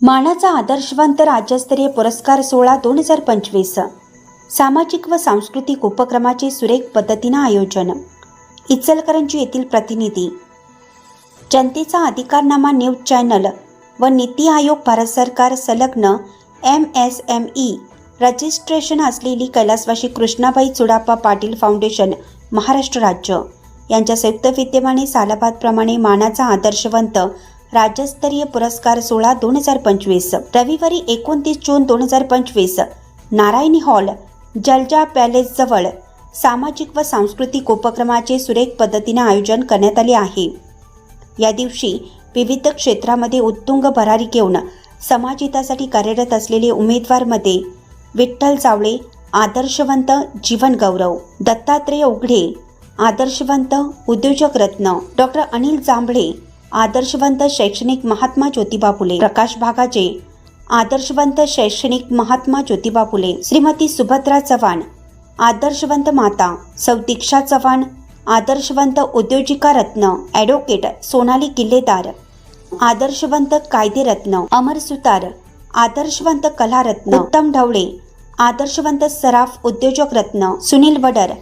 मानाचा आदर्शवंत राज्यस्तरीय पुरस्कार सोहळा 2025 सामाजिक व सांस्कृतिक उपक्रमाचे सुरेख पद्धतीने आयोजन. इचलकरंजी येथील प्रतिनिधी. जनतेचा अधिकारनामा न्यूज चॅनल व नीती आयोग भारत सरकार संलग्न MSME रजिस्ट्रेशन असलेली कैलासवासी कृष्णाबाई चुडाप्पा पाटील फाउंडेशन महाराष्ट्र राज्य यांच्या संयुक्त विद्यमाने सालाबादप्रमाणे मानाचा आदर्शवंत राज्यस्तरीय पुरस्कार सोहळा 2025 रविवारी 29 जून 2025 नारायणी हॉल जलजा पॅलेस जवळ सामाजिक व सांस्कृतिक उपक्रमाचे सुरेख पद्धतीने आयोजन करण्यात आले आहे. या दिवशी विविध क्षेत्रामध्ये उत्तुंग भरारी घेऊन समाजहितासाठी कार्यरत असलेले उमेदवारमध्ये विठ्ठल जावळे आदर्शवंत जीवन गौरव, दत्तात्रेय उघडे आदर्शवंत उद्योजक रत्न, डॉक्टर अनिल जांभळे आदर्शवंत शैक्षणिक महात्मा ज्योतिबा फुले, प्रकाश भागाचे आदर्शवंत शैक्षणिक महात्मा ज्योतिबा फुले, श्रीमती सुभद्रा चव्हाण आदर्शवंत माता, सौ दीक्षा चव्हाण आदर्शवंत उद्योजिका रत्न, ॲडव्होकेट सोनाली किल्लेदार आदर्शवंत कायदे रत्न, अमर सुतार आदर्शवंत कला रत्न, उत्तम ढवळे आदर्शवंत सराफ उद्योजक रत्न, सुनील वडर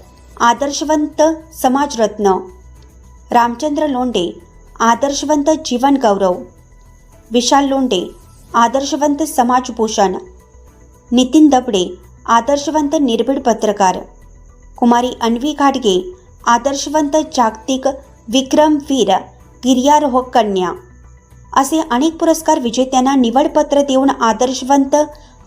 आदर्शवंत समाज रत्न, रामचंद्र लोंढे आदर्शवंत जीवन गौरव, विशाल लोंढे आदर्शवंत समाजभूषण, नितीन दबडे आदर्शवंत निर्भीड पत्रकार, कुमारी अन्वी घाटगे आदर्शवंत जागतिक विक्रमवीर गिर्यारोहक कन्या असे अनेक पुरस्कार विजेत्यांना निवडपत्र देऊन आदर्शवंत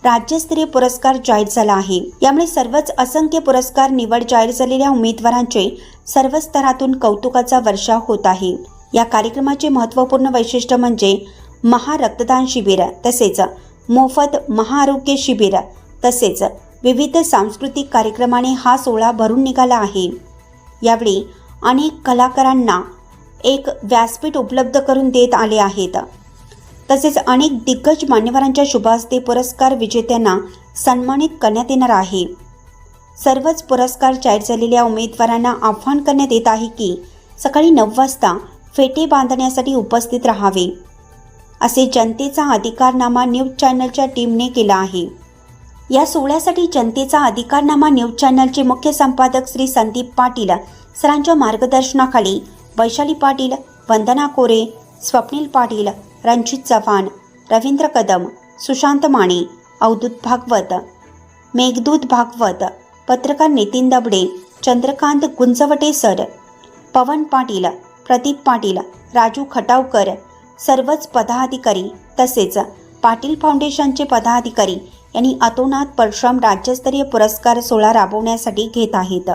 राज्यस्तरीय पुरस्कार जाहीर झाला आहे. यामुळे सर्वच असंख्य पुरस्कार निवड जाहीर झालेल्या उमेदवारांचे सर्व स्तरातून कौतुकाचा वर्षाव होत आहे. या कार्यक्रमाचे महत्त्वपूर्ण वैशिष्ट्य म्हणजे महारक्तदान शिबिर तसेच मोफत महाआरोग्य शिबिर तसेच विविध सांस्कृतिक कार्यक्रमाने हा सोहळा भरून निघाला आहे. यावेळी अनेक कलाकारांना एक व्यासपीठ उपलब्ध करून देत आले आहेत. तसेच अनेक दिग्गज मान्यवरांच्या शुभहस्ते पुरस्कार विजेत्यांना सन्मानित करण्यात येणार आहे. सर्वच पुरस्कार जाहीर झालेल्या उमेदवारांना आवाहन करण्यात येत आहे की सकाळी 9 वाजता फेटे बांधण्यासाठी उपस्थित राहावे असे जनतेचा अधिकारनामा न्यूज चॅनलच्या टीमने केला आहे. या सोहळ्यासाठी जनतेचा अधिकारनामा न्यूज चॅनलचे मुख्य संपादक श्री संदीप पाटील सरांच्या मार्गदर्शनाखाली वैशाली पाटील, वंदना कोरे, स्वप्नील पाटील, रणजित चव्हाण, रवींद्र कदम, सुशांत माने, अवधूत भागवत, मेघदूत भागवत, पत्रकार नितीन दबडे, चंद्रकांत गुंजवटे सर, पवन पाटील, प्रदीप पाटील, राजू खटावकर सर्वच पदाधिकारी तसेच पाटील फाउंडेशनचे पदाधिकारी यांनी अतोनात परिश्रम राज्यस्तरीय पुरस्कार सोहळा राबवण्यासाठी घेत आहेत.